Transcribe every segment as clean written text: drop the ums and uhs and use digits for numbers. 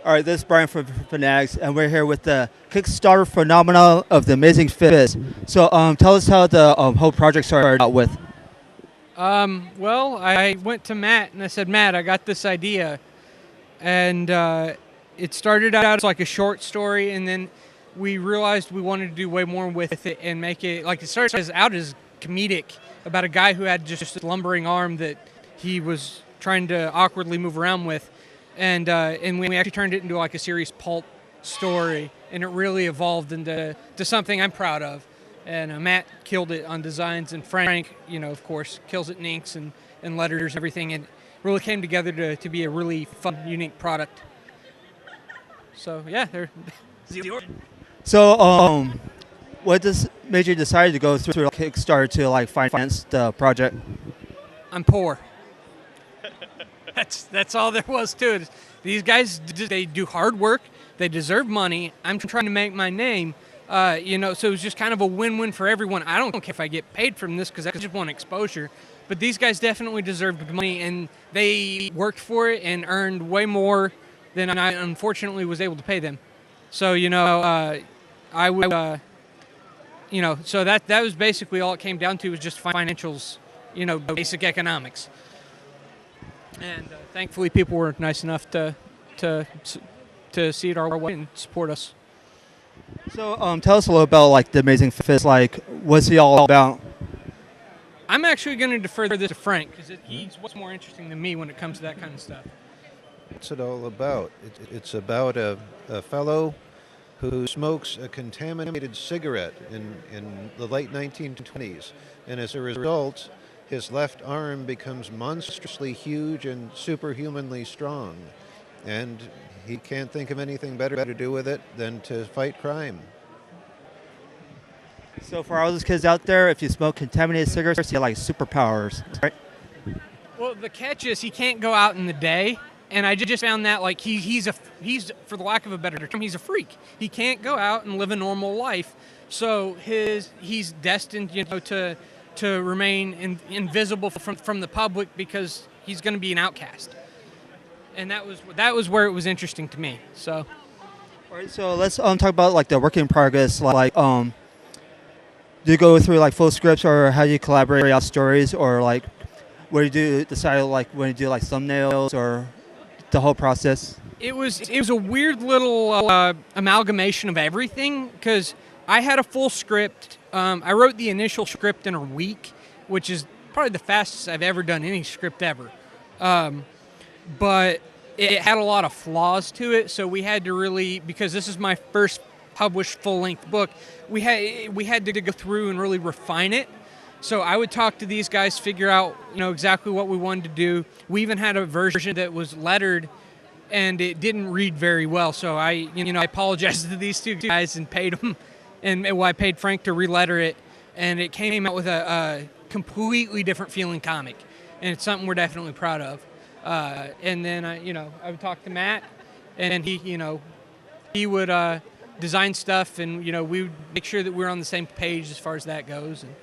All right, this is Brian from Fanatics, and we're here with the Kickstarter phenomenon of the Amazing Fist. So, tell us how the whole project started out with. Well, I went to Matt and I said, Matt, I got this idea. And it started out as like a short story, and then we realized we wanted to do way more with it and make it like it started out as comedic about a guy who had just a lumbering arm that he was trying to awkwardly move around with. And we actually turned it into like a serious pulp story, and it really evolved into something I'm proud of. And Matt killed it on designs, and Frank, of course, kills it in inks and letters and everything, and really came together to be a really fun, unique product. So yeah, they're So, what made you decide to go through Kickstarter to like finance the project? I'm poor. That's all there was to it. These guys, they do hard work. They deserve money. I'm trying to make my name. So it was just kind of a win-win for everyone. I don't care if I get paid from this because I just want exposure. But these guys definitely deserved money, and they worked for it and earned way more than I unfortunately was able to pay them. So I would, so that was basically all it came down to was just financials, basic economics. And thankfully, people were nice enough to see it our way and support us. So, tell us a little about like the Amazing Fist. Like, what's he all about? I'm actually going to defer this to Frank because he's what's more interesting than me when it comes to that kind of stuff. What's it all about? It's about a fellow who smokes a contaminated cigarette in the late 1920s, and as a result, his left arm becomes monstrously huge and superhumanly strong, and he can't think of anything better to do with it than to fight crime. So, for all those kids out there, if you smoke contaminated cigarettes, you get like superpowers, right? Well, the catch is he can't go out in the day, and I just found that like he's for the lack of a better term, he's a freak. He can't go out and live a normal life, so he's destined, to remain invisible from the public because he's going to be an outcast. And that was where it was interesting to me. So, All right, so let's talk about like the work in progress. Like, do you go through like full scripts, or how do you collaborate out stories, or like, where do you decide like when you do like thumbnails, or the whole process? it was a weird little amalgamation of everything because I had a full script. I wrote the initial script in a week, which is probably the fastest I've ever done any script ever. But it had a lot of flaws to it, so we had to really, because this is my first published full-length book, we had to go through and really refine it. So I would talk to these guys, figure out exactly what we wanted to do. We even had a version that was lettered, and it didn't read very well. So I apologized to these two guys and paid them, and I paid Frank to reletter it, and it came out with a completely different feeling comic, and it's something we're definitely proud of. And then I would talk to Matt, and he would design stuff, and we would make sure that we're on the same page as far as that goes. And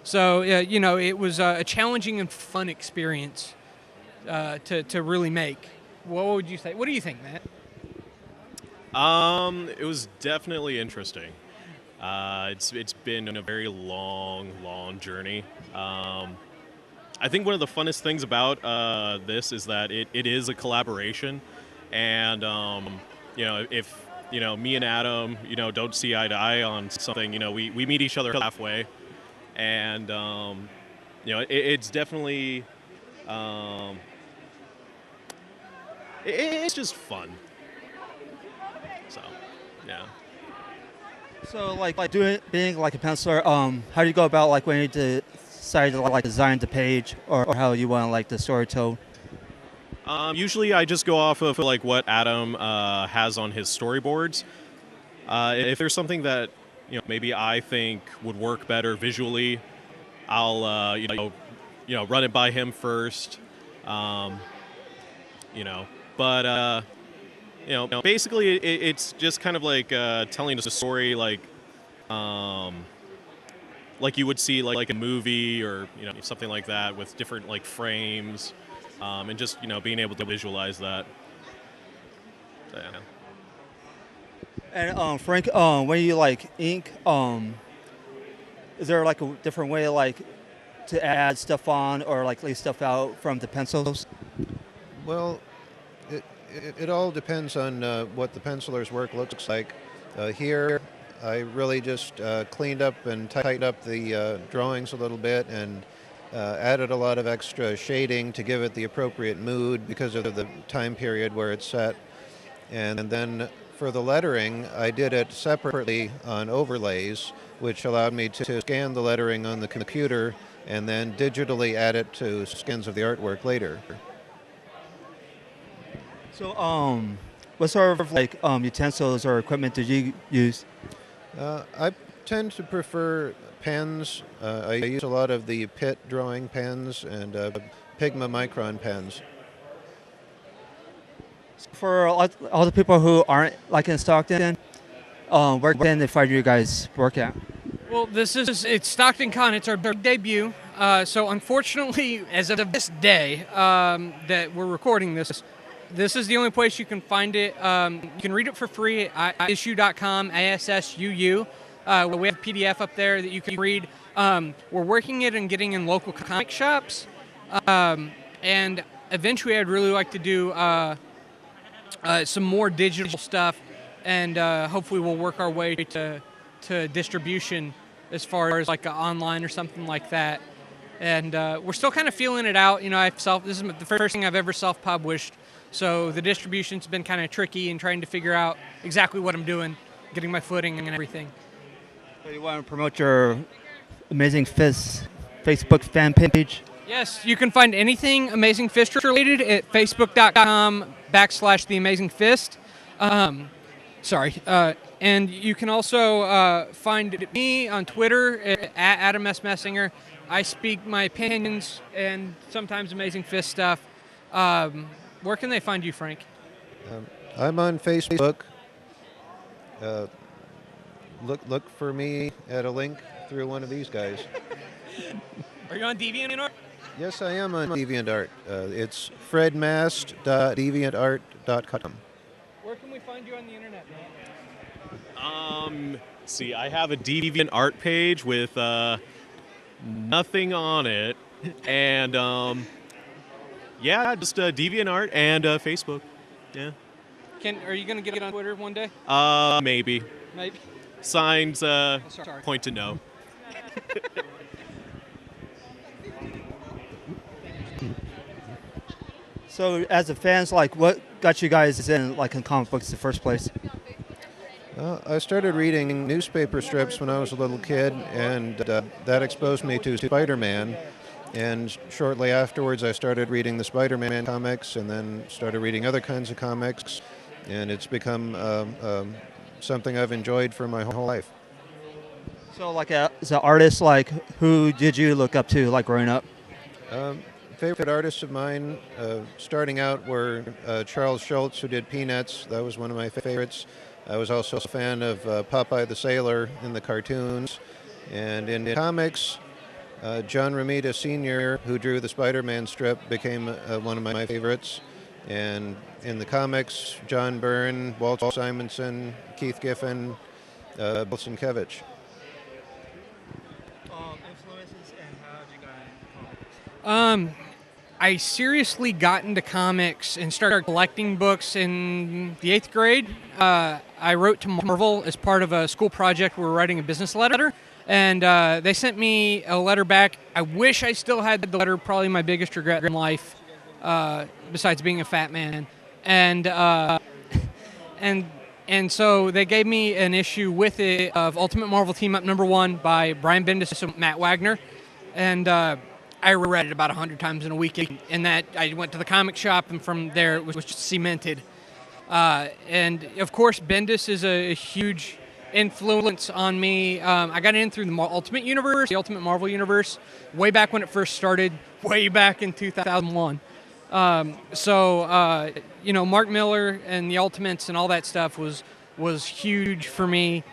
so it was a challenging and fun experience to really make. What would you say? What do you think, Matt? It was definitely interesting. It's been a very long journey. I think one of the funnest things about this is that it is a collaboration, and if me and Adam don't see eye to eye on something, we meet each other halfway, and it's definitely it's just fun. So yeah. So like being like a penciler, how do you go about like when you decide to like design the page, or how you want like the story told? Usually I just go off of like what Adam has on his storyboards. If there's something that maybe I think would work better visually, I'll run it by him first. But basically it's just kind of like telling us a story like you would see like a movie, or something like that, with different like frames, and just being able to visualize that. So, yeah. And Frank, when you like ink, is there like a different way like to add stuff on or like leave stuff out from the pencils? Well, it all depends on what the penciler's work looks like. Here, I really just cleaned up and tightened up the drawings a little bit and added a lot of extra shading to give it the appropriate mood because of the time period where it's set. And then for the lettering, I did it separately on overlays, which allowed me to scan the lettering on the computer and then digitally add it to scans of the artwork later. So, what sort of like utensils or equipment did you use? I tend to prefer pens. I use a lot of the Pitt drawing pens and Pigma Micron pens. For all the people who aren't like in Stockton, where can they find you guys work at? Well, it's Stockton Con. It's our debut. So unfortunately, as of this day that we're recording this, this is the only place you can find it. You can read it for free at issue.com, ASSUU. We have a PDF up there that you can read. We're working it and getting in local comic shops. And eventually I'd really like to do some more digital stuff. And hopefully we'll work our way to distribution as far as like online or something like that. And we're still kind of feeling it out. You know, this is the first thing I've ever self-published. So the distribution's been kind of tricky and trying to figure out exactly what I'm doing, getting my footing and everything. So you want to promote your Amazing Fist Facebook fan page? Yes, you can find anything Amazing Fist related at facebook.com/The Amazing Fist. And you can also find me on Twitter at Adam S. Messinger. I speak my opinions and sometimes Amazing Fist stuff. Where can they find you, Frank? I'm on Facebook. Look for me at a link through one of these guys. Are you on DeviantArt? Yes, I am on DeviantArt. It's fredmast.deviantart.com. Where can we find you on the internet, man? See, I have a DeviantArt page with nothing on it, and yeah, just DeviantArt and Facebook. Yeah. Are you gonna get on Twitter one day? Maybe. Maybe. Signs Sorry. point to no. So, as a fans, like, what got you guys in comic books in the first place? I started reading newspaper strips when I was a little kid, and that exposed me to Spider-Man. And shortly afterwards, I started reading the Spider-Man comics, and then started reading other kinds of comics, and it's become something I've enjoyed for my whole life. So, like, as an artist, like, who did you look up to, like, growing up? Favorite artists of mine, starting out, were Charles Schultz, who did Peanuts. That was one of my favorites. I was also a fan of Popeye the Sailor in the cartoons. And in comics, John Romita Sr., who drew the Spider-Man strip, became one of my favorites. And in the comics, John Byrne, Walt Simonson, Keith Giffen, Bill Sienkiewicz. Influences and how have you gotten into comics? I seriously got into comics and started collecting books in the 8th grade. I wrote to Marvel as part of a school project. We were writing a business letter, and they sent me a letter back. I wish I still had the letter, probably my biggest regret in life, besides being a fat man. And so they gave me an issue with it of Ultimate Marvel Team Up #1 by Brian Bendis and Matt Wagner. And I read it about 100 times in a week, and that I went to the comic shop, and from there it was just cemented. And of course, Bendis is a huge influence on me. I got in through the Ultimate Universe, the Ultimate Marvel Universe, way back when it first started, way back in 2001. Mark Miller and the Ultimates and all that stuff was huge for me.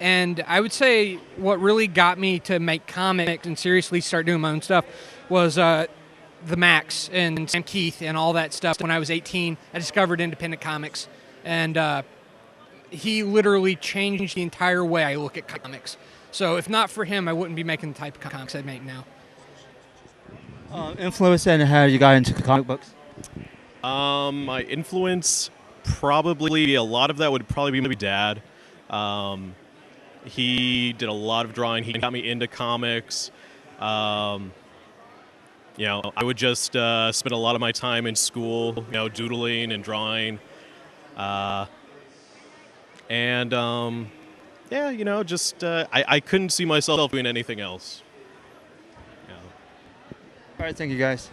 And I would say what really got me to make comics and seriously start doing my own stuff was the Max and Sam Keith and all that stuff. When I was 18, I discovered independent comics, and he literally changed the entire way I look at comics. So if not for him, I wouldn't be making the type of comics I make now. Influence and how you got into comic books? My influence, probably a lot of that would probably be my dad. He did a lot of drawing. He got me into comics. I would just spend a lot of my time in school, doodling and drawing. I couldn't see myself doing anything else. All right, thank you guys.